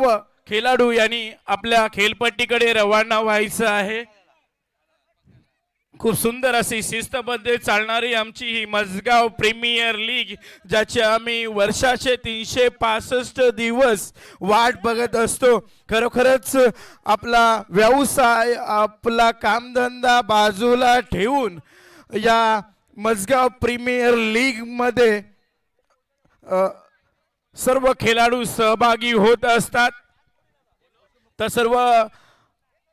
सर्व खेळाडू यांनी आपल्या खेळपट्टीकडे रवाना व्हायचं आहे। खूप सुंदर अशी शिस्तबद्ध चालणारी आमची ही मजगाव प्रीमियर लीग, ज्याचे आम्ही वर्षाचे 365 दिवस वाट बघत असतो। खरोखरच आपला व्यवसाय, आपला कामधंदा बाजूला ठेवून या मजगाव प्रीमियर लीग मध्ये सर्व खेळाडू सहभागी होत असतात। तर सर्व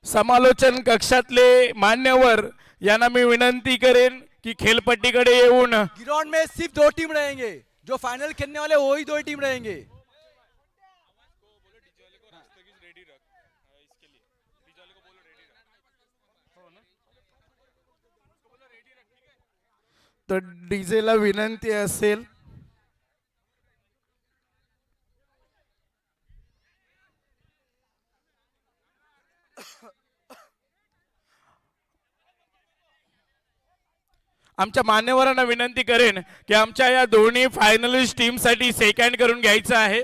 समालोचन कक्षातले मान्यवर यांना मी विनंती करेन कि खेलपट्टीकडे येऊन। ग्राउंड में सिर्फ 2 टीम रहेंगे, जो फाइनल खेलने वाले वही 2 टीम रहेंगे। तर डीजे ला विनंती असेल आमच्या मान्यवरांना विनंती करेन की आमच्या या दोन्ही फायनलिस्ट टीम साठी सेकंड करून घ्यायचं आहे।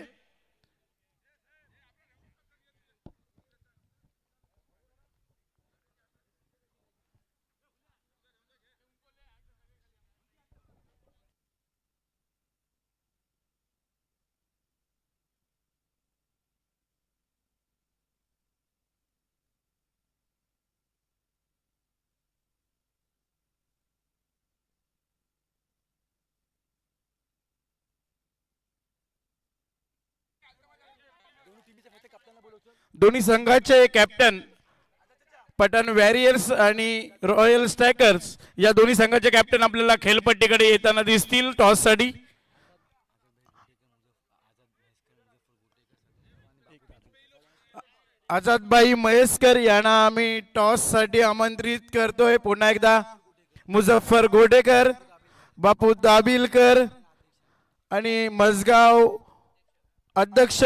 दोन्ही संघाचे कॅप्टन पठाण वॉरियर्स आणि रॉयल स्ट्रायकर्स या दोन्ही संघाचे कॅप्टन आपल्याला खेळपट्टीकडे येताना दिसतील टॉस साठी। आझादभाई महेशकर यांना आम्ही टॉस साठी आमंत्रित करतोय। पुन्हा एकदा मुझफ्फर गोडेकर, बापू दाबिलकर आणि मजगाव अध्यक्ष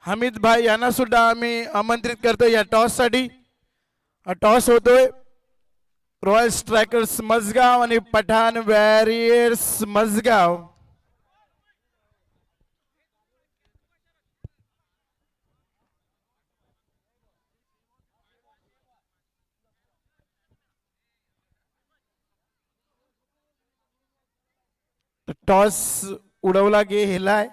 हमीद भाई यांना सुद्धा आम्ही आमंत्रित करतोय या टॉस साठी। टॉस होतोय रॉयल स्ट्रायकर्स मजगाव आणि पठाण वॉरियर्स मजगाव। टॉस उडवला गेलाय।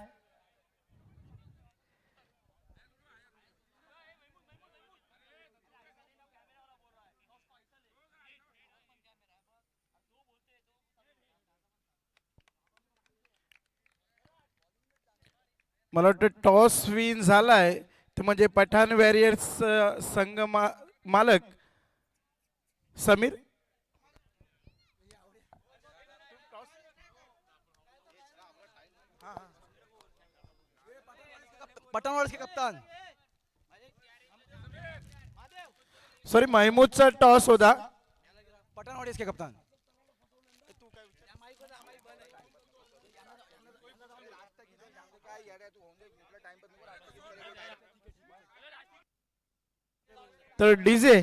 मला वाटतं टॉस विन झालाय ते म्हणजे पठाण वॉरियर्स संघ मालक समीर। पठाण वॉरियर्स के कप्तान सॉरी महमूदचा टॉस होता। पठाण वॉरियर्स के कप्तान तर डीजे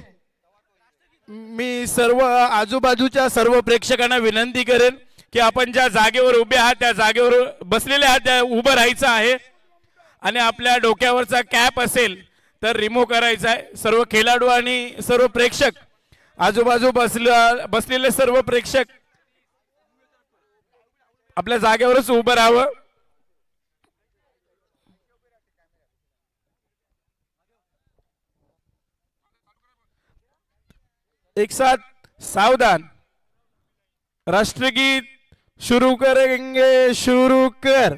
मी सर्व आजूबाजूच्या सर्व प्रेक्षकांना विनंती करेन की आपण ज्या जागेवर उभे आहात त्या जागेवर बसलेले आहात त्या उभं राहायचं आहे आणि आपल्या डोक्यावरचा कॅप असेल तर रिमूव्ह करायचा आहे। सर्व खेळाडू आणि सर्व प्रेक्षक आजूबाजू बसलेले सर्व प्रेक्षक आपल्या जागेवरच उभं राहावं। एक साथ सावधान, राष्ट्रगीत शुरू करेंगे, शुरू कर।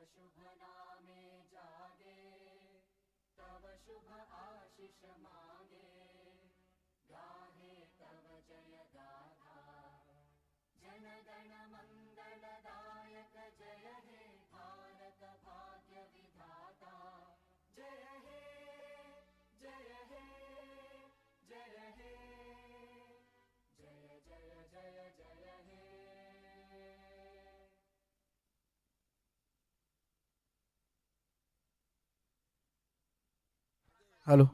शुभ नामे जागे, तव शुभ आशीष मागे, गाहे तव जय गाथा। जन गण मंगलदायक जय हे भारत भाग्य विधाता। जय हे जय हे जय हे जय जय जय जय। हॅलो.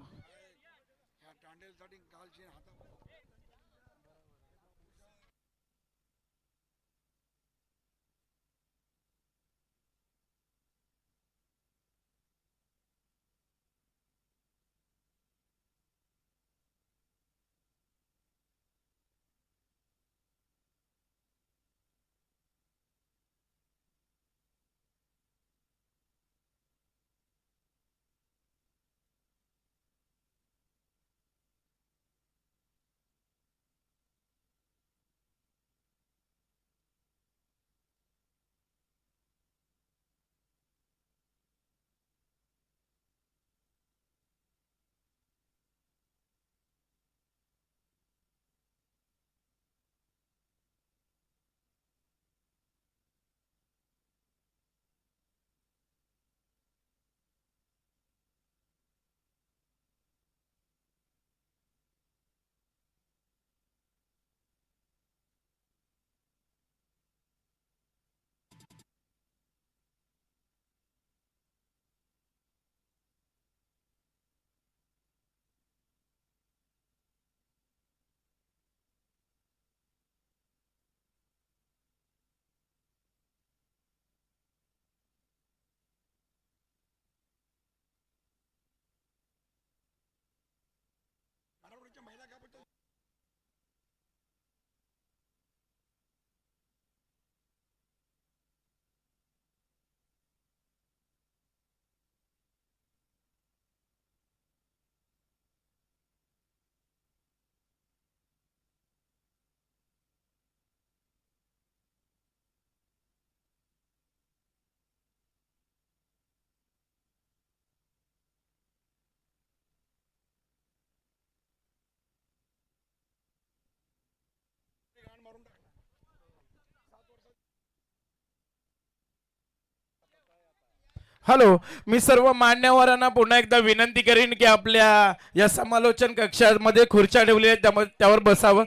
हॅलो. मी सर्व मान्यवरांना पुन्हा एकदा विनंती करीन की आपल्या या समालोचन कक्षामध्ये खुर्च्या ठेवल्या आहेत त्यावर बसावं.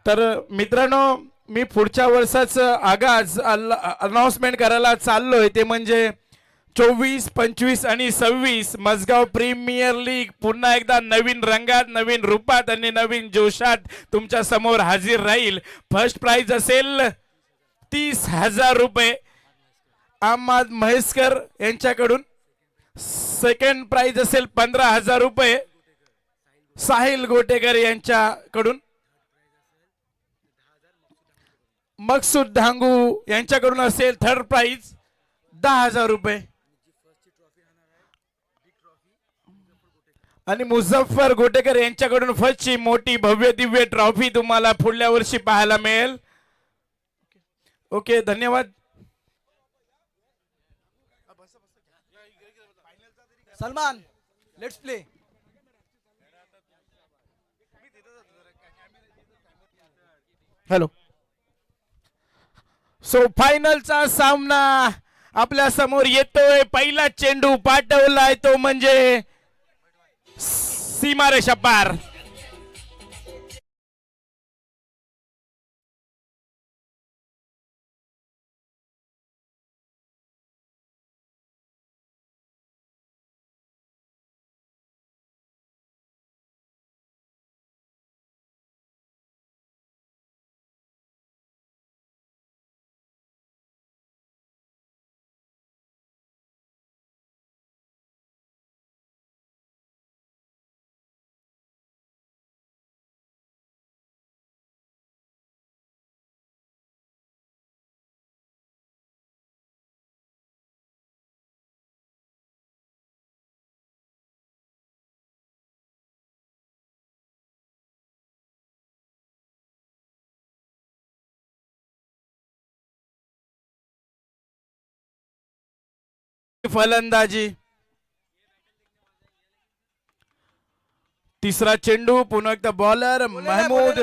तर मित्रांनो, मी पुढच्या वर्षाचं आगाज अनाउन्समेंट करायला चाललोय ते म्हणजे 24, 25 आणि 26 मसगाव प्रीमियर लीग पुन्हा एकदा नवीन रंगात, नवीन रूपात आणि नवीन जोशात तुमच्या समोर हाजीर राहील. फर्स्ट प्राइज असेल 30,000 रुपये अहमद महेशकर यांच्याकडून. सेकंड प्राइज असेल 15,000 रुपये साहिल गोटेकर यांच्याकडून. मकसूद धांगू यांच्याकडून असेल थर्ड प्राइज 10,000 रुपये. आणि मुझफ्फर गोटेकर यांच्याकडून फर्स्टची मोठी भव्य दिव्य ट्रॉफी तुम्हाला पुढल्या वर्षी पाहायला मिळेल. ओके, धन्यवाद. Salman, let's play. Hello. So फायनलचा सामना आपल्या समोर येतोय. पहिला चेंडू पाठवलाय तो म्हणजे सीमारेषा पार. फलंदाजी. तिसरा चेंडू पुन्हा एकदा बॉलर महमूद.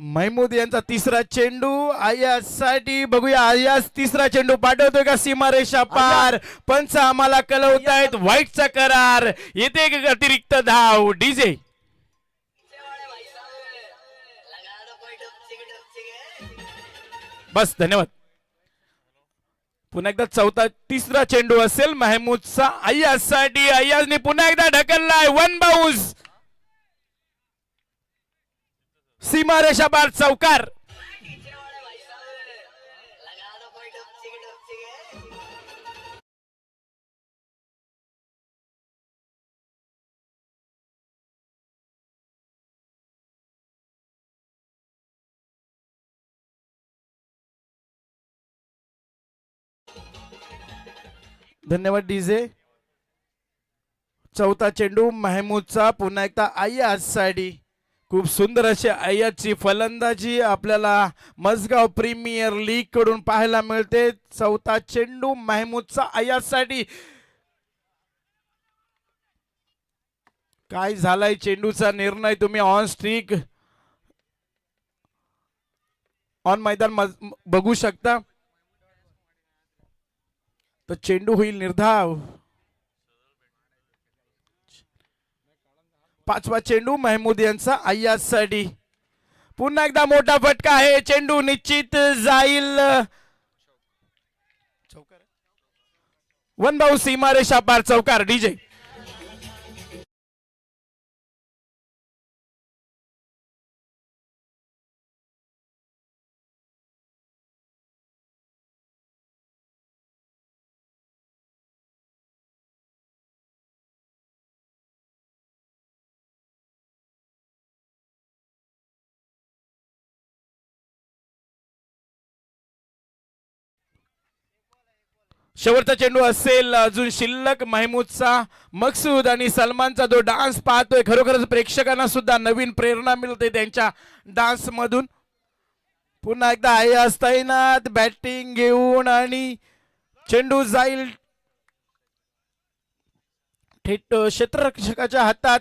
महमूद यांचा तिसरा चेंडू आयासाठी बघूया. आयास तिसरा चेंडू पाठवतोय का सीमारेषा पार. पंच आम्हाला कळवतायत व्हाईटचा करार. येते एक अतिरिक्त धाव. डीजे बस. धन्यवाद. पुन्हा एकदा चौथा तिसरा चेंडू असेल महमूदचा अय्याजसाठी. अय्याजने पुन्हा एकदा ढकललाय. One bounce. सीमारेषा पार चौकार. धन्यवाद डीजे. चौथा चेंडू महमूदचा पुन्हा एकदा अय्याजसाठी. खूप सुंदर अशी अय्याजची फलंदाजी आपल्याला मसगाव प्रीमियर लीग कडून पाहायला मिळते. चौथा चेंडू महमूदचा अय्याजसाठी. काय झालाय चेंडूचा निर्णय तुम्ही ऑन स्ट्रीक ऑन मैदान बघू शकता. तर चेंडू होईल निर्धाव. पाचवा चेंडू महमूद यांचा अय्याजसाठी. पुन्हा एकदा मोठा फटका आहे. चेंडू निश्चित जाईल. वन भाऊ सीमारेषा पार चौकार. डीजे शेवटचा चेंडू असेल अजून शिल्लक. महमूदचा मकसूद आणि सलमानचा जो डान्स पाहतोय खरोखरच प्रेक्षकांना सुद्धा नवीन प्रेरणा मिळते त्यांच्या डान्स मधून. पुन्हा एकदा अय्याज तैनात बॅटिंग घेऊन आणि चेंडू जाईल थेट क्षेत्ररक्षकाच्या हातात.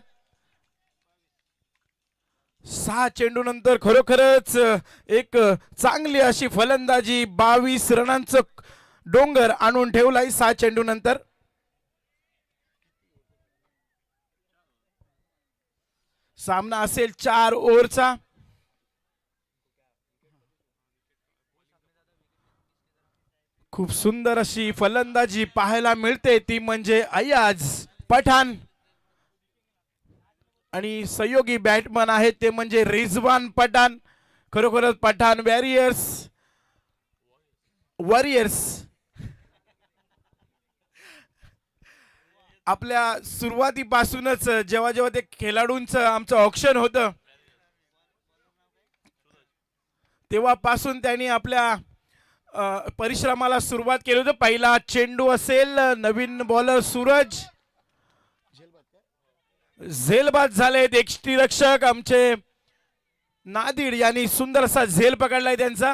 6 चेंडू नंतर खरोखरच एक चांगली अशी फलंदाजी. 22 रनांचं डोंगर आणून ठेवलाय 6 चेंडू नंतर. सामना असेल 4 ओव्हरचा. खूप सुंदर अशी फलंदाजी पाहायला मिळते ती म्हणजे अय्याज पठाण आणि सहयोगी बॅटमन आहेत ते म्हणजे रिजवान पठाण. खरोखरच पठाण वॉरियर्स आपल्या सुरुवातीपासूनच जेव्हा जेव्हा ते खेळाडूंचं आमचं ऑक्शन होतं तेव्हापासून त्यांनी आपल्या परिश्रमाला सुरुवात केली होती. पहिला चेंडू असेल. नवीन बॉलर सूरज झेलबाद झाले. यष्टिरक्षक आमचे नादिड यांनी सुंदर असा झेल पकडलाय त्यांचा.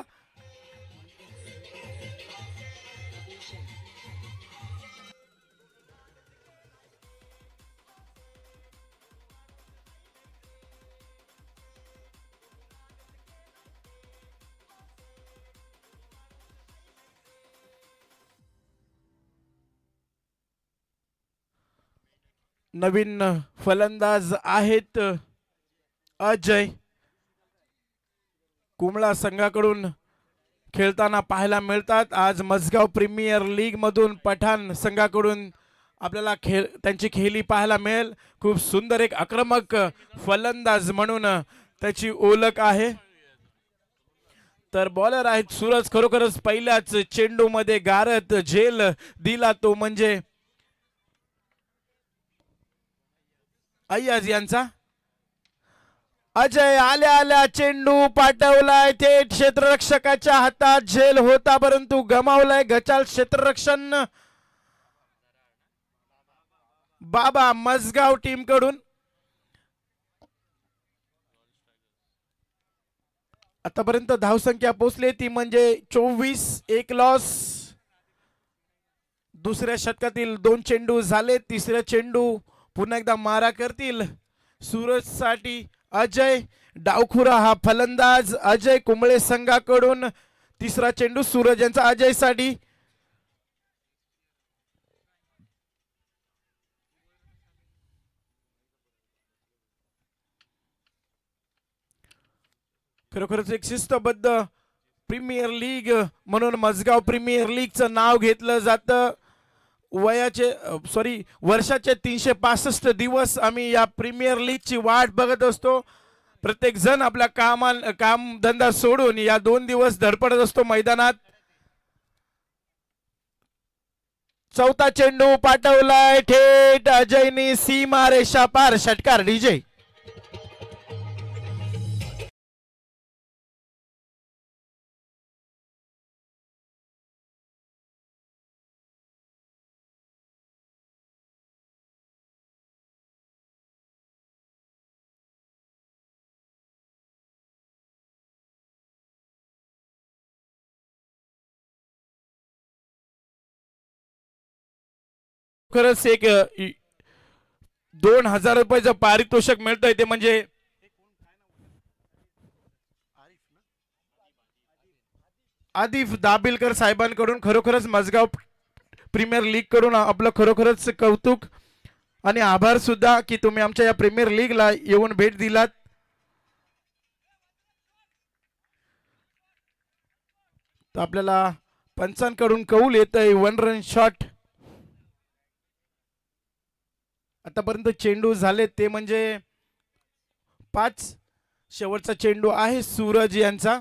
नवीन फलंदाज आहेत अजय. कुमळा संघाकडून खेळताना पाहायला मिळतात. आज मसगाव प्रीमियर लीग मधून पठाण संघाकडून आपल्याला त्यांची खेळी पाहायला मिळेल. खूप सुंदर एक आक्रमक फलंदाज म्हणून त्याची ओळख आहे. तर बॉलर आहेत सूरज. खरोखरच पहिल्याच चेंडू मध्ये गारत झेल दिला तो म्हणजे अय्याज यांचा. अजय आल्या आल्या चेंडू पाठवलाय थेट क्षेत्ररक्षकाच्या हातात. झेल होता परंतु गमावलाय. गचाल क्षेत्ररक्षण बाबा मसगाव टीम कडून. आतापर्यंत धावसंख्या पोहोचली ती म्हणजे 24. 1 लॉस. दुसऱ्या षटकातील 2 चेंडू झाले. तिसऱ्या चेंडू पुन्हा एकदा मारा करतील सूरज साठी अजय. डावखुरा हा फलंदाज अजय कुंबळे संघाकडून. तिसरा चेंडू सूरज यांचा अजय साठी. खरोखरच एक शिस्तबद्ध प्रीमियर लीग म्हणून मजगाव प्रीमियर लीगचं नाव घेतलं जातं. वर्षाचे 365 दिवस आम्ही या प्रीमियर लीगची वाट बघत असतो. प्रत्येक जण आपल्या कामधंदा सोडून या 2 दिवस धडपडत असतो मैदानात. चौथा चेंडू पाठवलाय थेट अजयनी सीमा रेषा पार. षटकार डीजे. खरंच एक 2000 रुपयाचं पारितोषिक मिळतंय ते म्हणजे आदिफ दाबिलकर साहेबांकडून. खरोखरच मजगाव प्रीमियर लीग कडून आपलं खरोखरच कौतुक आणि आभार सुद्धा की तुम्ही आमच्या या प्रीमियर लीगला येऊन भेट दिलात. तर आपल्याला पंचांकडून कौल येतंय 1 रन शॉट. आतापर्यंत चेंडू झाले ते म्हणजे 5. शेवटचा चेंडू आहे सूरज यांचा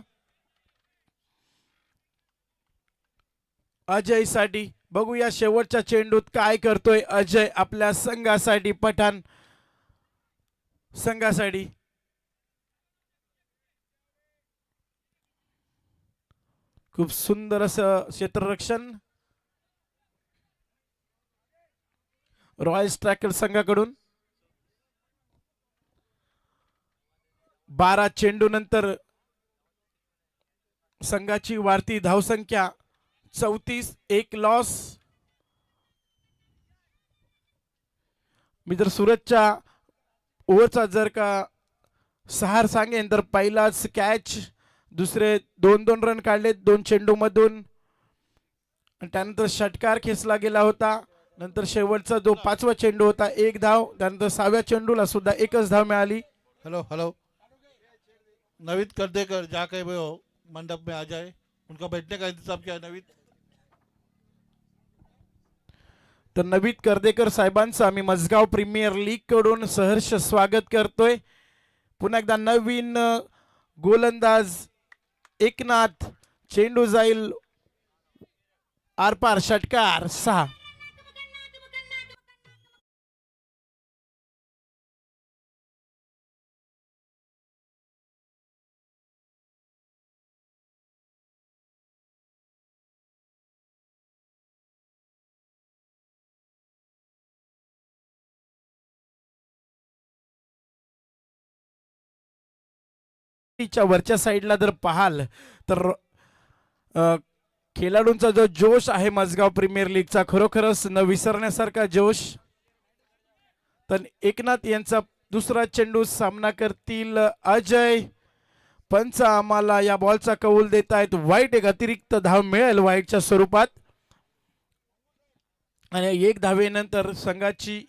अजय साठी. बघूया शेवटच्या चेंडूत काय करतोय अजय आपल्या संघासाठी, पठाण संघासाठी. खूप सुंदर असं क्षेत्ररक्षण रॉयल स्ट्रायकर संघाकडून. 12 चेंडू नंतर संघाची वाढती धावसंख्या 34. 1 लॉस. मी जर सूरजच्या ओव्हरचा जर का सहार सांगेन तर पहिलाच कॅच, दुसरे 2-2 रन काढले 2 चेंडू मधून. त्यानंतर षटकार खेचला गेला होता. नंतर शेवटचा जो 5वा चेंडू होता 1 धाव. त्यानंतर 6व्या चेंडूला सुद्धा 1च धाव मिळाली. हेलो हेलो, नवीद करदेकर जहाँ कहीं भी हो मंडप में आ जाए, उनका बैठने का इंतजाम किया है नवीद. तर नवीद करदेकर साहेबांचं आम्ही मजगाव प्रीमियर लीग कडून सहर्ष स्वागत करतोय. पुन्हा एकदा नवीन गोलंदाज एकनाथ. चेंडू जाईल आरपार. षटकार 6. वरच्या साईडला जर पाहाल तर खेळाडूंचा जो जोश आहे मजगाव प्रीमियर लीगचा खरोखरच न विसरण्यासारखा जोश. तर एकनाथ यांचा दुसरा चेंडू सामना करतील अजय. पंच आम्हाला या बॉलचा कौल देत आहेत. वाईट एक अतिरिक्त धाव मिळेल वाईटच्या स्वरूपात. आणि 1 धावेनंतर संघाची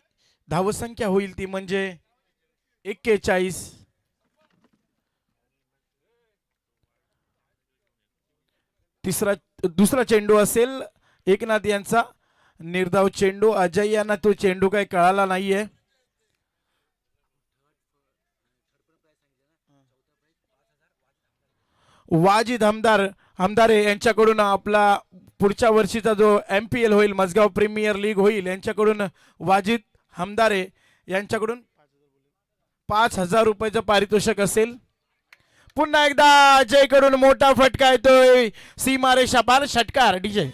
धावसंख्या होईल ती म्हणजे 41. दुसरा चेंडू असेल एकनाथ यांचा. निर्धाव चेंडू अजय यांना तो चेंडू काही कळाला नाहीये. वाजिद हमदारे यांच्याकडून आपला पुढच्या वर्षीचा जो MPL होईल मजगाव प्रीमियर लीग होईल यांच्याकडून वाजिद हमदारे यांच्याकडून 5000 रुपयाचं पारितोषिक असेल. पुन्हा एकदा अजय कडून मोठा फटका येतोय सीमारेषा पार. षटकार डीजे.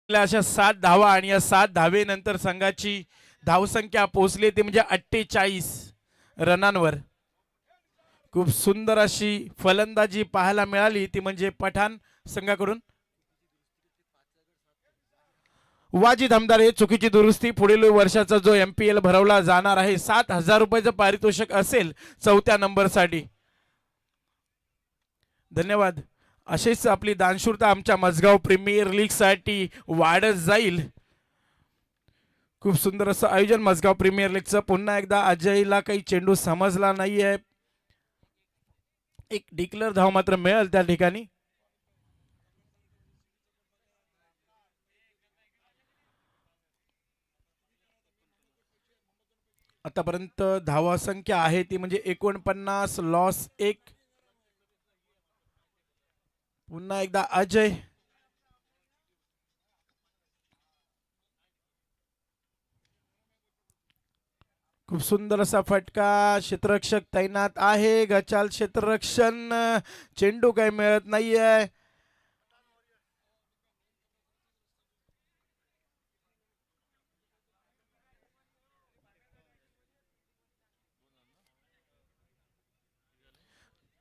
अशा 7 धावा आणि या 7 धावेनंतर संघाची धावसंख्या पोहोचली ती म्हणजे 48 रनांवर. खूप सुंदर अशी फलंदाजी पाहायला मिळाली ती म्हणजे पठाण संघाकडून. वाजिद आमदार हे चुकीची दुरुस्ती. पुढील वर्षाचा जो MPL भरवला जाणार आहे 7,000 रुपयाचं पारितोषिक असेल 4थ्या नंबरसाठी. धन्यवाद. अशीच आपली दानशूरता आमच्या मजगाव प्रीमियर लीग साठी वाढत जाईल. खूप सुंदर असं आयोजन मजगाव प्रीमियर लीगचं. पुन्हा एकदा अजयला काही चेंडू समजला नाहीये. एक डिक्लेअर धाव मात्र मिळेल त्या ठिकाणी. आतापर्यंत धावा संख्या आहे ती म्हणजे 49, लॉस 1. पुन्हा एकदा अजय. खूप सुंदर असा फटका. क्षेत्ररक्षक तैनात आहे. गचाल क्षेत्ररक्षण. चेंडू काही मिळत नाहीये.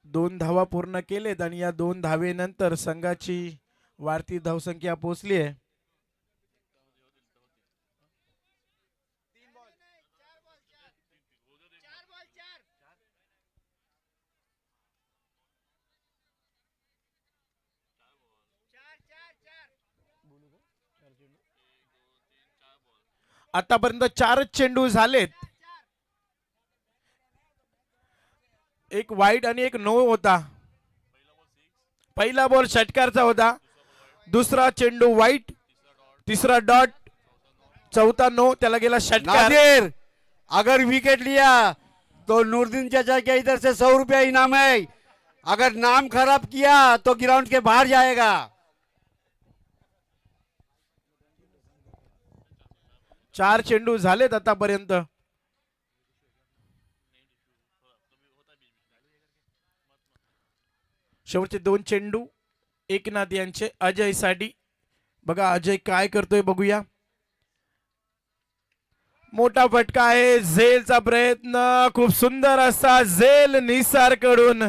दोन धावा पूर्ण केलेत आणि या 2 धावेनंतर संघाची वाढती धावसंख्या पोहोचली आहे. आतापर्यंत 4 चेंडू झालेत. एक वाईट आणि एक नो होता. पहिला बॉल षटकारचा होता. दुसरा चेंडू वाईट. तिसरा डॉट. चौथा नो. त्याला गेला षटकार. नादिर, अगर विकेट लिया तो नूरदीन चाचा के इधर से 100 रुपया इनाम है. अगर नाम खराब किया तो ग्राउंड के बाहर जाएगा. 4 चेंडू झालेत आतापर्यंत. शेवटचे 2 चेंडू एकनाथ यांचे अजय साठी. बघा अजय काय करतोय बघूया. मोठा फटका आहे. झेलचा प्रयत्न. खूप सुंदर असा झेल निसार कडून.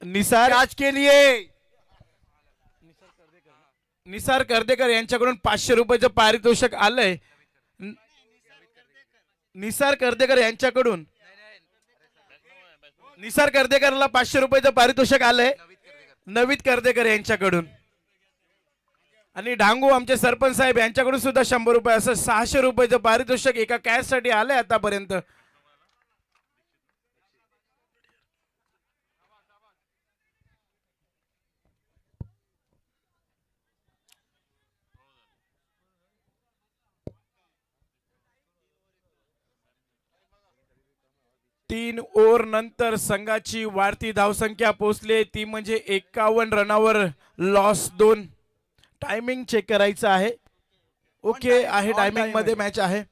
निसार आज के लिए निसार कर्देकर यांच्याकडून 500 रुपयाचं पारितोषिक आलंय. निसार कर्देकर यांच्याकडून निसार कर्देकरला 500 रुपयाचं पारितोषिक आलंय नवीद कर्देकर यांच्याकडून. आणि डांगू आमचे सरपंच साहेब यांच्याकडून सुद्धा 100 रुपये असं 600 रुपयाचं पारितोषिक एका कॅश साठी आलंय आतापर्यंत. तीन ओव्हर नंतर संघाची वाढती धावसंख्या पोहोचली ती म्हणजे 51 रनावर लॉस 2. टायमिंग चेक करायचं आहे. ओके आहे. टायमिंग मध्ये मॅच आहे.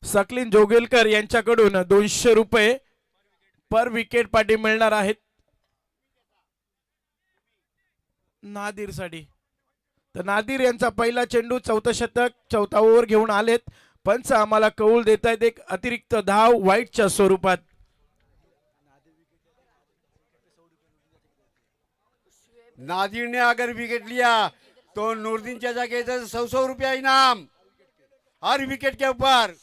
सकलीन जोगेलकर यांच्याकडून 200 रुपये पर विकेट पाठी मिळणार आहेत नादिर साठी. तर नादिर यांचा पहिला चेंडू. 4थं षटक. 4था ओव्हर घेऊन आलेत. पंच आम्हाला कौल देत आहेत एक अतिरिक्त धाव वाईटच्या स्वरूपात. नादिर ने अगर विकेट लिया तो नूरदीन चाचा के इधर से 100 रुपया इनाम हर विकेट के ऊपर.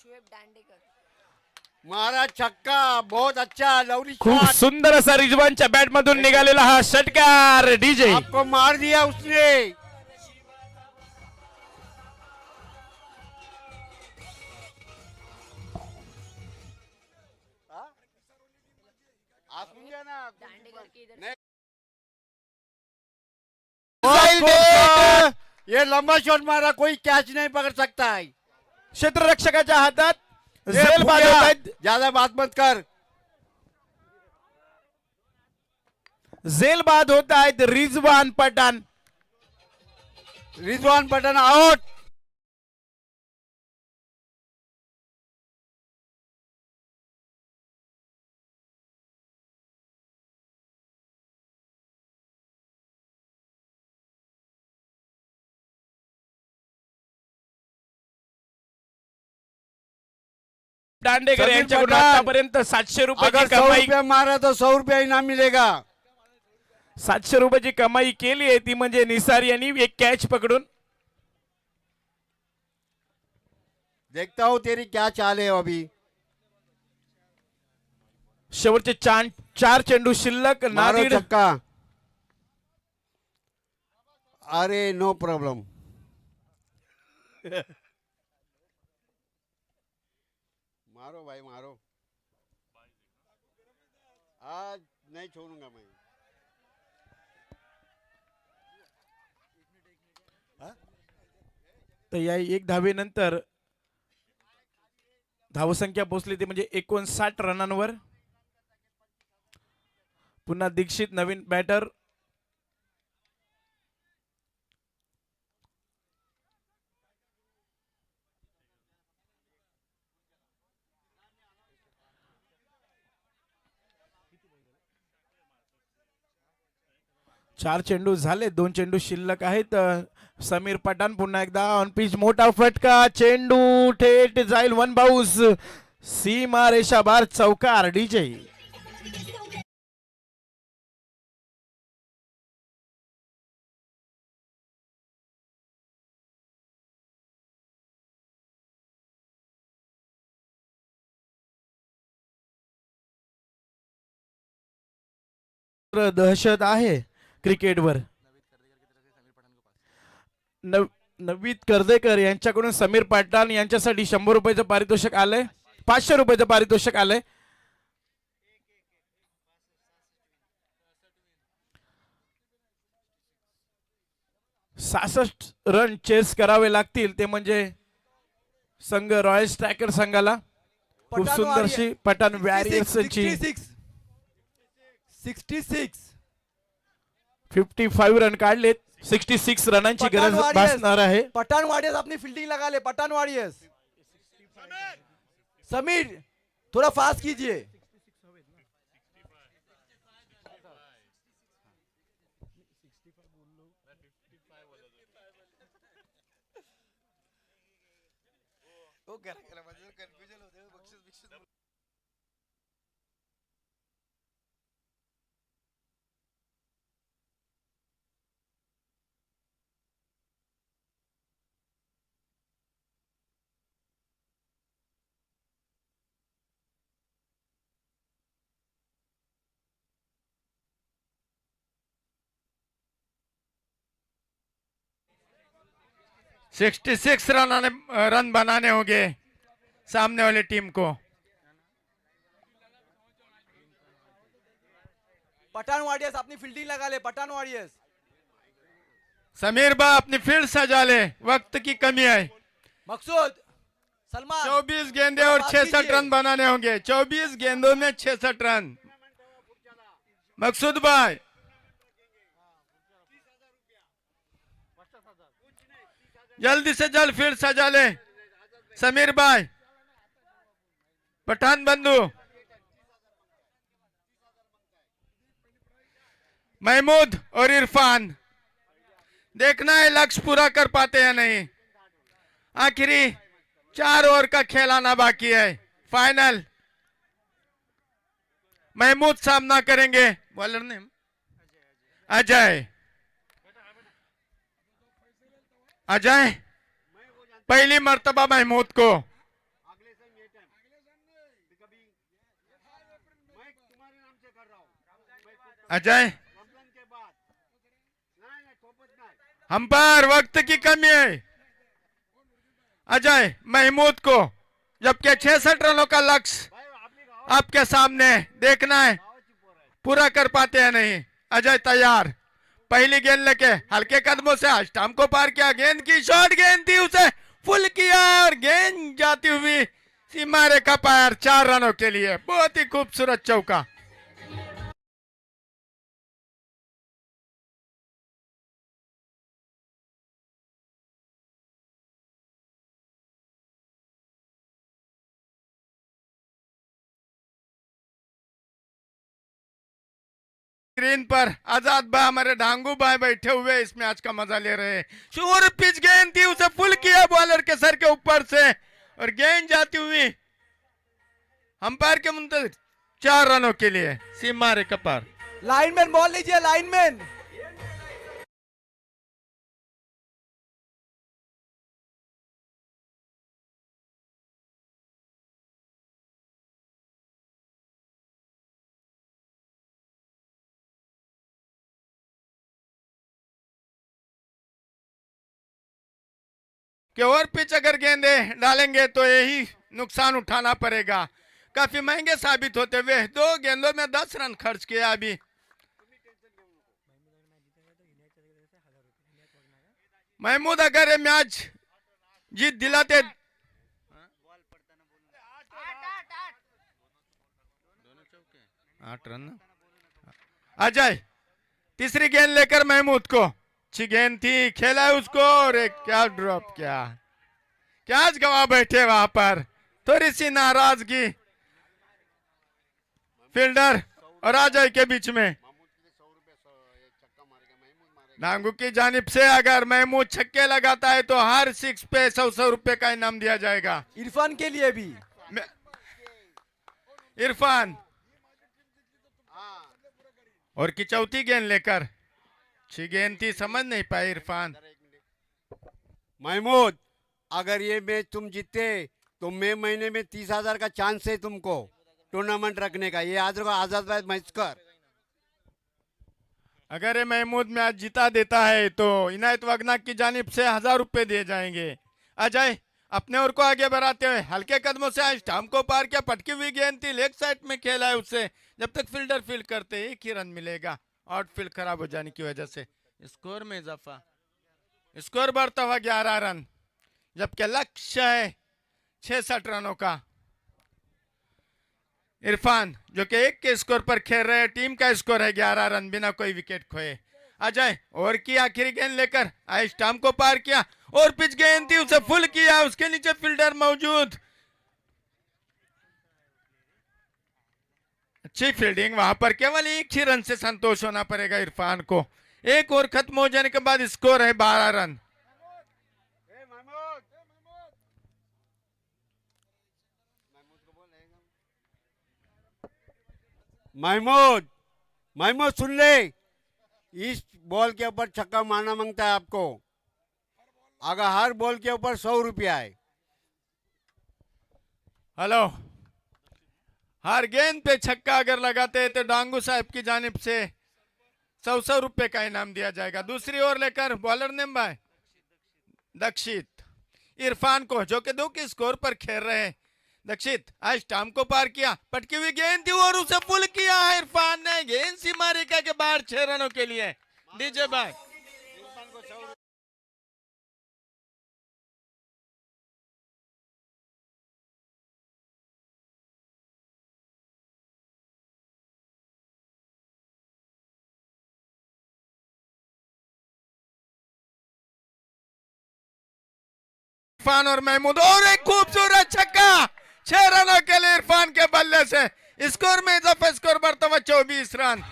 महाराज छक्का बहुत अच्छा. लवली खूप शॉट. सुंदर असा रिजवानच्या बॅट मधून निघालेला हा षटकार. डीजे आपको मार दिया उसने. ये लंबा शॉट मारा, कोई कैच नहीं पकड़ सकता है। क्षेत्ररक्षकाच्या हातात ये झेल बाद फुग्या, होत आहेत. ज्यादा बात मत कर। झेल बाद होत आहेत रिजवान पठाण. रिजवान पठान आउट। दांडेकर समीर यांच्याकडून पठाण. आतापर्यंत 700 रुपयाची अगर 100 कमाई रुपया मारा तो 100 रुपया इनाम मिलेगा। 700 रुपयाची कमाई केली आहे ती म्हणजे निसार यांनी एक कॅच पकडून. देखता हूँ तेरी क्या चाल है अभी। शेवटचे 4 चेंडू शिल्लक. मारो नादिड छक्का। अरे नो प्रॉब्लम। मारो भाई मारो, आज नहीं छोड़ूंगा मैं। तर या एक धावेनंतर धावसंख्या पोहोचली ती म्हणजे 59 रनांवर. पुन्हा दीक्षित नवीन बॅटर. चार चेंडू झाले, 2 चेंडू शिल्लक आहेत. समीर पठाण पुन्हा एकदा ऑन पिच, मोठा फटका, चेंडू थेट जाईल वन बाउस. सीमा रेषा बार चौकार. डीजे दहशत आहे क्रिकेटवर. नवीद कर्देकर यांच्याकडून समीर पठाण यांच्यासाठी 100 रुपयाचं पारितोषिक आलंय. 500 रुपयाचं पारितोषिक आलंय. 66 रन चेस करावे लागतील ते म्हणजे संघ रॉयल स्ट्रायकर संघाला. खूप पठाण सुंदरशी पठाण वॅरियर्सची 66 55 रन काढलेत. 66 रनांची पठाण गरज वारियर्स. भासणार आहे. पठान वारियर्स अपनी फील्डिंग लगा ले। पठान वारियर्स, समीर थोड़ा फास्ट कीजिए। सिक्सटी सिक्स रन बनाने होंगे सामने वाली टीम को. पठान वारियर्स अपनी फील्डिंग लगा ले। पठान वारियर्स, समीर बा अपनी फील्ड सजा ले, वक्त की कमी है. मकसूद, सलमान 24 गेंदे और बात 66 कीजिए। रन बनाने होंगे. 24 गेंदों में 66 रन. मकसूद भाई जल्दी से जल्द फील्ड सजा ले. समीर भाई, पठान बंधु, महमूद और इरफान, देखना है लक्ष्य पूरा कर पाते हैं नहीं. आखिरी 4 ओवर का खेल आना बाकी है. फाइनल महमूद सामना करेंगे. बॉलर ने अजय. अजय पहली मर्तबा महमूद को. अजय हम पर वक्त की कमी है. अजय महमूद को, जबकि 66 रनों का लक्ष्य आपके सामने, देखना है पूरा कर पाते हैं नहीं. अजय तैयार. पहली गेंद लेके हल्के कदमों से स्टंप को पार किया, गेंद की शॉर्ट गेंद थी, उसे फुल किया और गेंद जाती हुई सीमा रेखा पार, 4 रनों के लिए। बहुत ही खूबसूरत चौका। स्क्रीन पर आजाद भाई हमारे ढांगू भाई बैठे हुए इस मैच का मजा ले रहे हैं। शोर पिच गेंद थी, उसे फुल किया बॉलर के सर के ऊपर से और गेंद जाती हुई अंपायर के मुंतजर 4 रनों के लिए सीमा रेखा पार। लाइनमैन बॉल लीजिए, लाइनमैन। कि और पिच अगर गेंदे डालेंगे तो यही नुकसान उठाना पड़ेगा। काफी महंगे साबित होते हुए 2 गेंदों में 10 रन खर्च किया। अभी महमूद अगर ये मैच जीत दिलाते 8 रन अजय तीसरी गेंद लेकर महमूद को, अच्छी गेंद थी, खेला है उसको और एक क्या ड्रॉप किया, कैच गवा बैठे वहां पर। थोड़ी सी नाराजगी फील्डर और अजय के बीच में। नांगू की जानिब से अगर महमूद छक्के लगाता है तो हर 6 पे 100 रुपए का इनाम दिया जाएगा। इरफान के लिए भी। इरफान और की चौथी गेंद लेकर, अच्छी गेंद थी, समझ नहीं पाए इरफान। महमूद अगर ये मैच तुम जीते तो मई महीने में 30,000 का चांस है तुमको टूर्नामेंट रखने का। ये आज आजाद भाई मैच कर। अगर ये महमूद मैच जिता देता है तो इनायत वगना की जानिब से 1000 रुपए दिए जाएंगे। अजय अपने ओर को आगे बढ़ाते हुए हल्के कदमों से आज स्टंप को पार किया, पटकी हुई गेंद थी, लेग साइड में खेला है उससे। जब तक फील्डर फील्ड करते 1 ही रन मिलेगा, आउटफील्ड खराब हो जाने की वजह से। स्कोर में इजाफा, स्कोर बढ़ता हुआ 11 रन, जबकि लक्ष्य है 66 रनों का। इरफान जो कि 1 के स्कोर पर खेल रहे हैं, टीम का स्कोर है 11 रन बिना कोई विकेट खोए। अजय ओवर की आखिरी गेंद लेकर आई स्टंप को पार किया और पिच गेंद थी, उसे फुल किया, उसके नीचे फील्डर मौजूद, अच्छी फील्डिंग वहां पर। केवल 1 ही रन से संतोष होना पड़ेगा इरफान को। 1 ओवर खत्म हो जाने के बाद स्कोर है 12 रन। महमूद महमूद सुन ले, इस बॉल के ऊपर छक्का मारना मांगता है आपको। अगर हर बॉल के ऊपर 100 रुपया है। हेलो, हर गेंद पे छक्का अगर लगाते हैं तो डांगू साहब की जानिब से 100 रुपए का इनाम दिया जाएगा। दूसरी ओर लेकर बॉलर नेम भाई दक्षित इरफान को, जो कि 2 के स्कोर पर खेल रहे हैं। दक्षित आज स्टंप को पार किया, पटकी हुई गेंद थी और उसे फुल किया है इरफान ने। गेंद सीमा रेखा के बाहर 6 रनों के लिए। डीजे भाई इरफान और महमूद और एक खूबसूरत छक्का 6 रनों के लिए इरफान के बल्ले से। स्कोर में इजाफा, स्कोर बढ़ता हुआ 24 रन।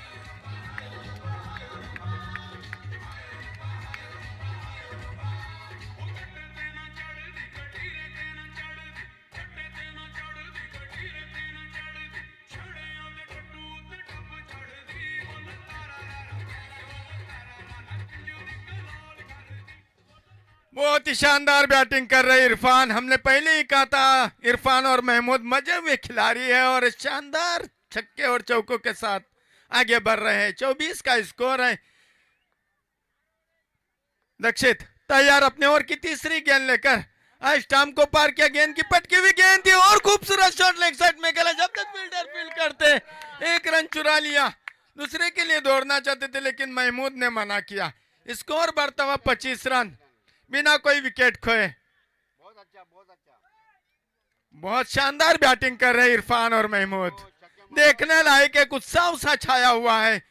बहुत ही शानदार बैटिंग कर रहे इरफान। हमने पहले ही कहा था इरफान और महमूद मजे में खिलाड़ी है और शानदार छक्के और चौकों के साथ आगे बढ़ रहे हैं। 24 का स्कोर है। दक्षित तैयार अपने ओवर की तीसरी गेंद लेकर आज स्टंप को पार किया, गेंद की पटकी हुई गेंद थी और खूबसूरत शॉट लेग साइड में खेला। जब तक फील्डर फील्ड करते 1 रन चुरा लिया। दूसरे के लिए दौड़ना चाहते थे लेकिन महमूद ने मना किया। स्कोर बढ़ता हुआ 25 रन बिना कोई विकेट खोए। बहुत अच्छा, बहुत अच्छा। बहुत शानदार बैटिंग कर रहे इरफान और महमूद। देखने लायक एक उत्साह सा छाया हुआ है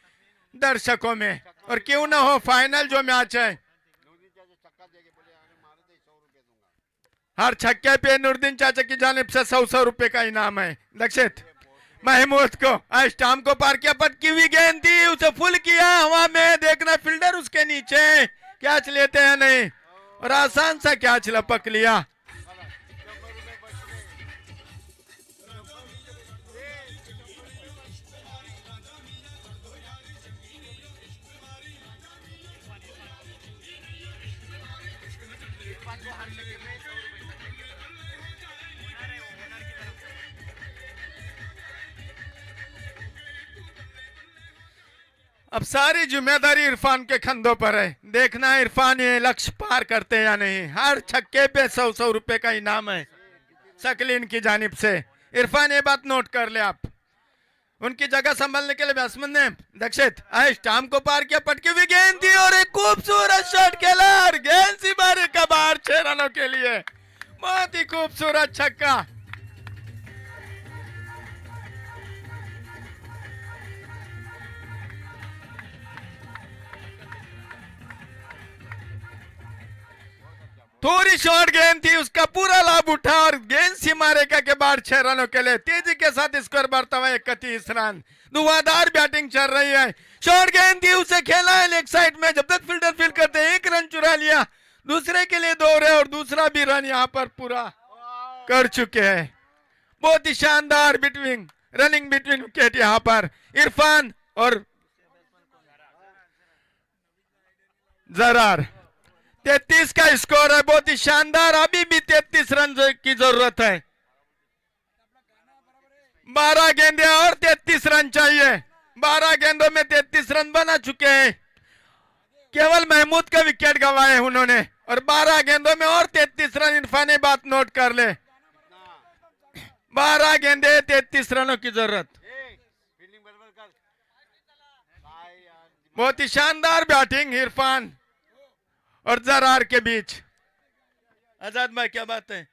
दर्शकों में। और क्यों ना हो, फाइनल जो मैच है, छक्का देके बोले अरे मारे तो 100 रुपए दूंगा। हर छक्के पे नूरदीन चाचा की जानिब से 100 रुपए का इनाम है। दक्षित महमूद को स्टाम्प को पार किया, पटकी हुई गेंद थी, उसे फुल किया हवा में, देखना फील्डर उसके नीचे कैच लेते हैं नहीं, और आसान सा कैच लपक लिया। अब सारी जिम्मेदारी इरफान के कंधों पर है। देखना है इरफान ये लक्ष्य पार करते हैं या नहीं। हर छक्के पे 100 रुपए का इनाम है सकलीन की जानिब से। इरफान ये बात नोट कर ले आप। उनकी जगह संभालने के लिए बैट्समैन ने दक्षित स्टाम्प को पार किया, पटकी हुई गेंद थी और एक खूबसूरत शॉट खेला और गेंद सी मारे का बाहर 6 रनों के लिए। बहुत ही खूबसूरत छक्का। थोड़ी शॉर्ट गेंद थी, उसका पूरा लाभ उठा और गेंद सीमा रेखा के बाद 6 रनों के लिए तेजी के साथ स्कोर बढ़ता हुआ 31 रन। धुआंधार बैटिंग चल रही है। शॉर्ट गेंद थी, उसे खेला है लेग साइड में, जब तक फील्डर फील्ड करते 1 रन चुरा लिया, दूसरे के लिए दौड़े और दूसरा भी रन यहाँ पर पूरा कर चुके हैं। बहुत ही शानदार बिटवीन रनिंग बिटवीन विकेट यहाँ पर इरफान और जरार। 33 का स्कोर है, बहुत ही शानदार। अभी भी 33 रन की जरूरत है। 12 गेंदे और 33 रन चाहिए। 12 गेंदों में 33 रन बना चुके हैं। केवल महमूद का विकेट गंवाए उन्होंने, और 12 गेंदों में और 33 रन। इरफान ये बात नोट कर ले, 12 गेंदे 33 रनों की जरूरत। बहुत ही शानदार बैटिंग इरफान और जरार के बीच। आजाद भाई क्या बात है,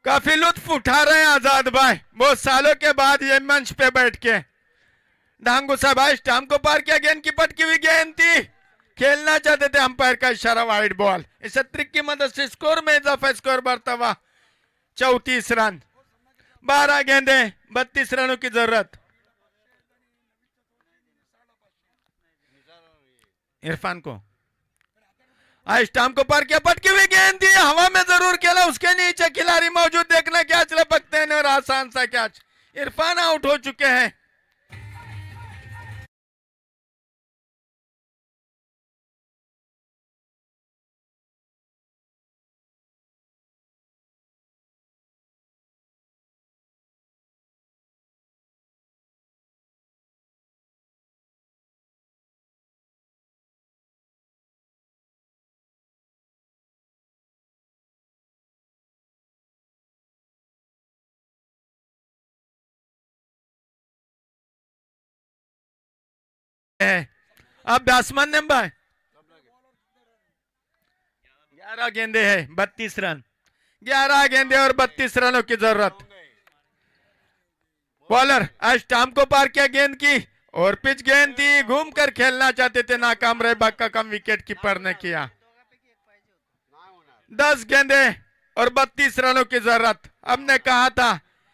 काफी लुत्फ उठा रहे हैं आजाद भाई बहुत सालों के बाद ये मंच पे बैठ के। डांगू साहब स्टाम्प को पार किया, गेंद की पटकी हुई गेंद थी, खेलना चाहते थे, अंपायर का इशारा, वाइड बॉल। इस ट्रिक की मदद से स्कोर में इजाफा, स्कोर बढ़ता हुआ 34 रन। 12 गेंदे 32 रनों की जरूरत। इरफान को स्टाम्प को पार किया, पटकी हुई गेंद थी, हवा में जरूर खेला, उसके नीचे खिलाड़ी मौजूद, देखना कैच लपकते हैं और आसान सा कैच। इरफान आउट हो चुके हैं। अब बैट्समैन ने 11 गेंदे है 32 रन। 11 गेंदे और 32 रनों की जरूरत। बॉलर स्टाम्प को पार किया, गेंद की और पिच गेंद थी, घूमकर खेलना चाहते थे, नाकाम रहे, बाका कम, विकेट कीपर ने किया। 10 गेंदे और 32 रनों की जरूरत। हमने कहा था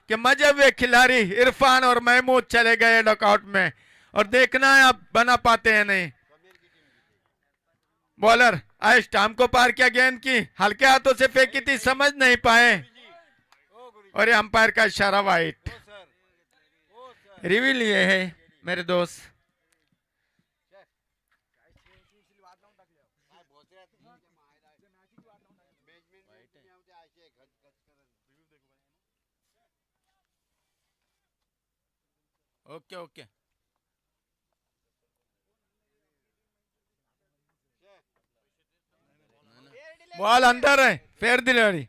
कि मजे हुए खिलाड़ी इरफान और महमूद चले गए लॉकआउट में, और देखना है अब बना पाते हैं नहीं। बॉलर स्टाम्प को पार किया, गेंद की हल्के हाथों से फेंकी थी, समझ नहीं पाए, और ये अंपायर का इशारा, वाइट। रिव्यू लिए है मेरे दोस्त। ओके ओके, बॉल अंदर है, फेयर डिलीवरी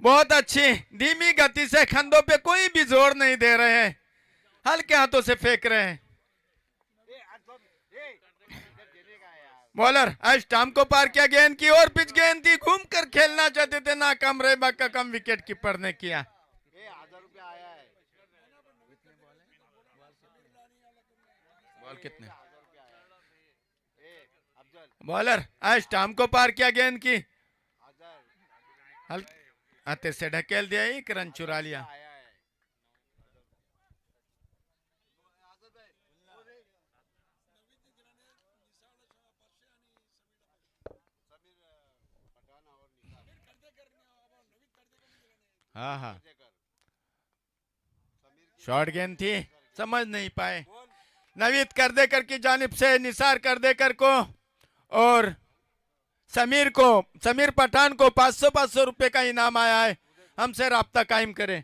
बहुत अच्छी, धीमी गति से, कंधों पे कोई भी जोर नहीं दे रहे हैं, हल्के के हाथों से फेंक रहे हैं। बॉलर आज स्टंप को पार किया, गेंद की और पिच गेंद थी, घूम कर खेलना चाहते थे, नाकाम रहे। बाका कम विकेट कीपर ने किया। बॉल कितने? बॉलर आज स्टंप को पार किया, गेंद की हाथे से ढकेल दिया, एक रन चुरा लिया। हाँ हाँ, शॉर्ट गेंद थी, समझ नहीं पाए। नवीद करदेकर की जानिब से निसार करदेकर को और समीर पठान को 500 रुपए का इनाम आया है। हमसे राब्ता कायम करें।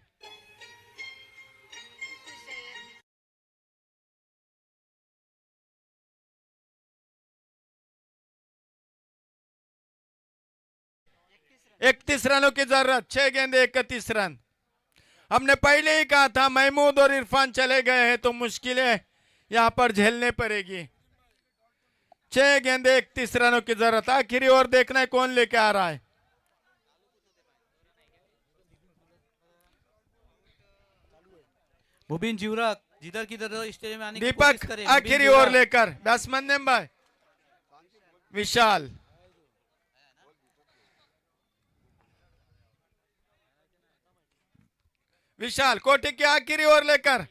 इकतीस रनों की जरूरत, 6 गेंदे 31 रन। हमने पहले ही कहा था महमूद और इरफान चले गए हैं तो मुश्किलें यहां पर झेलने पड़ेगी। 6 गेंदे 31 रनों की जरूरत। आखिरी ओवर देखना है कौन लेके आ रहा है। मुबीन जीवरा जिधर की तरह स्टेडियम में आने की दीपक कोशिश करें। आखिरी ओवर लेकर बैट्समैन ने भाई विशाल। विशाल कोटिक की आखिरी ओवर लेकर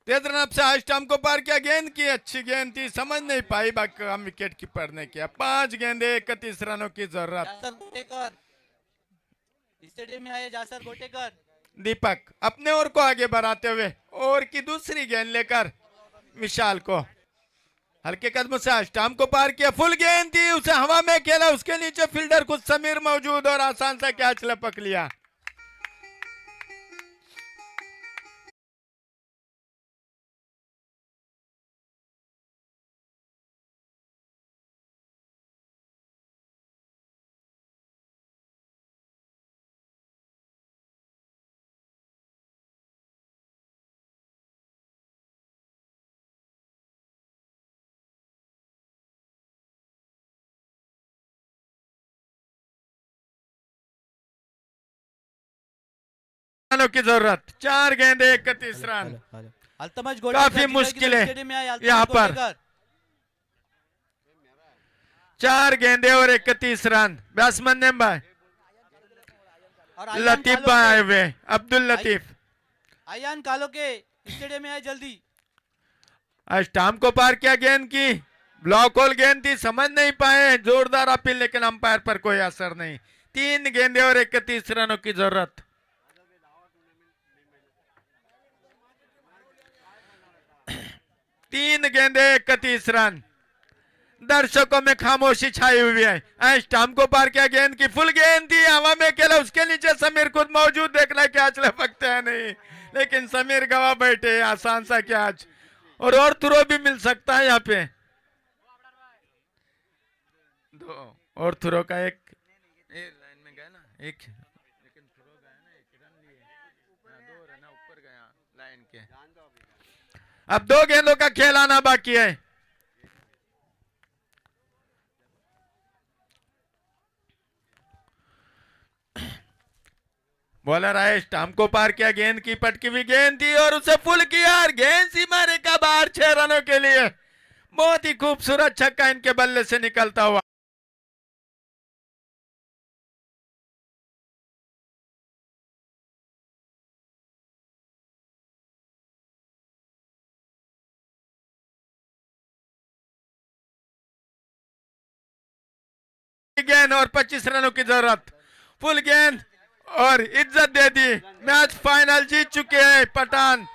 तेज रन से आज स्टंप को पार किया, गेंद की अच्छी गेंद थी, समझ नहीं पाई, बाकी हम विकेट कीपर ने किया। 5 गेंदे 31 रनों की जरूरत। स्टेडियम में आए जासर गोटेकर। दीपक अपने ओवर को आगे बढ़ाते हुए ओवर की दूसरी गेंद लेकर विशाल को हल्के कदमों से स्टंप को पार किया, फुल गेंद थी, उसे हवा में खेला, उसके नीचे फील्डर कुछ समीर मौजूद और आसान सा कैच लपक लिया। रनों की जरूरत, 4 गेंदे 31 रन। अल्तमज काफी मुश्किल है यहाँ पर। 4 गेंदे और 31 रन। बैट्समैन ने भाई लतीफ भाई आए हुए, अब्दुल लतीफ। आयान कालो के स्टेडियम में आए जल्दी। स्टंप को पार किया, गेंद की ब्लॉक होल गेंद थी, समझ नहीं पाए, जोरदार अपील लेकिन अंपायर पर कोई असर नहीं। 3 गेंदे और 31 रनों की जरूरत। तीन गेंदे 31 रन। दर्शकों में खामोशी छाई हुई है। स्टंप को पार किया, गेंद की फुल गेंद थी, हवा में खेला, उसके नीचे समीर खुद मौजूद, देखना कैच लपकते हैं नहीं, लेकिन समीर गवा बैठे, आसान सा कैच और थ्रो भी मिल सकता है यहाँ पे। 2 और थ्रो का एक लाइन में गया ना, एक लेकिन थ्रो गया ना, 1 रन लिए, 2 रन ऊपर गया लाइन के। अब 2 गेंदों का खेल आना बाकी है। बॉलर आए, स्टंप को पार किया, गेंद की पटकी हुई गेंद थी और उसे फुल किया, गेंद सीमा रेखा बाहर, 6 रनों के लिए। बहुत ही खूबसूरत छक्का इनके बल्ले से निकलता हुआ। गेंद और 25 रनों की जरूरत, फुल गेंद और इज्जत दे दी। मैच फाइनल जीत चुके हैं पठान।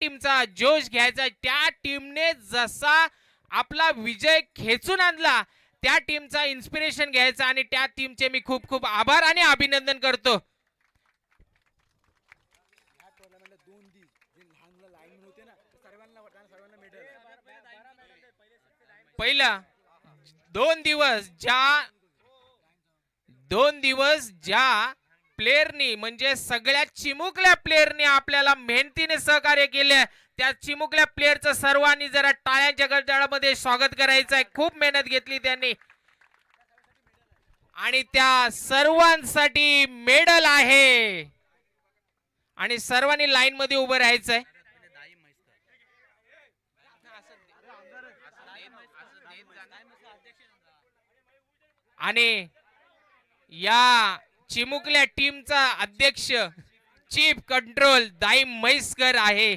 टीमचा जोश घ्यायचा, त्या टीमने जसा आपला विजय खेचून आणला त्या टीमचा इन्स्पिरेशन घ्यायचा आणि त्या टीमचे मी खूप खूप आभार आणि अभिनंदन करतो. पहिला 2 दिवस ज्या प्लेयरनी म्हणजे सगळ्या चिमुकल्या प्लेयरनी आपल्याला मेहनतीने सहकार्य केले, त्या चिमुकल्या प्लेयरचं सर्वांनी जरा टाळ्यांच्या गडगडामध्ये स्वागत करायचं आहे. खूप मेहनत घेतली त्यांनी आणि त्या सर्वांसाठी मेडल आहे आणि सर्वांनी लाईन मध्ये उभं राहायचंय. आणि या चिमुकल्या टीमचा अध्यक्ष चीफ कंट्रोल दाई म्हैसकर आहे.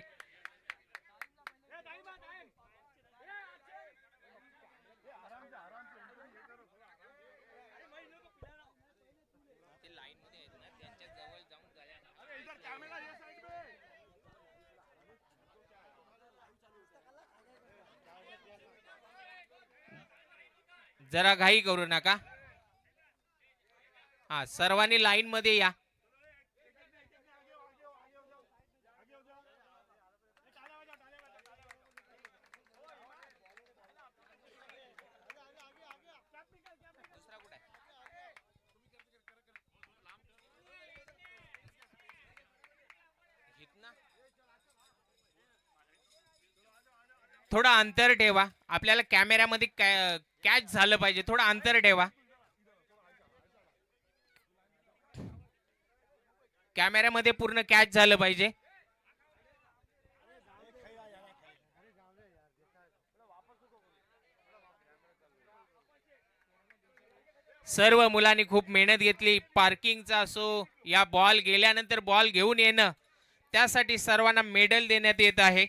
जरा घाई करू नका. हा, सर्वांनी लाईन मध्ये या. थोडा अंतर ठेवा, आपल्याला कॅमेऱ्यामध्ये कॅच झालं पाहिजे. थोडा अंतर ठेवा, कॅमेऱ्यामध्ये पूर्ण कॅच झालं पाहिजे. सर्व मुलांनी खूप मेहनत घेतली. पार्किंगचा असो या बॉल गेल्यानंतर बॉल घेऊन येणं, त्यासाठी सर्वांना मेडल देण्यात येत आहे.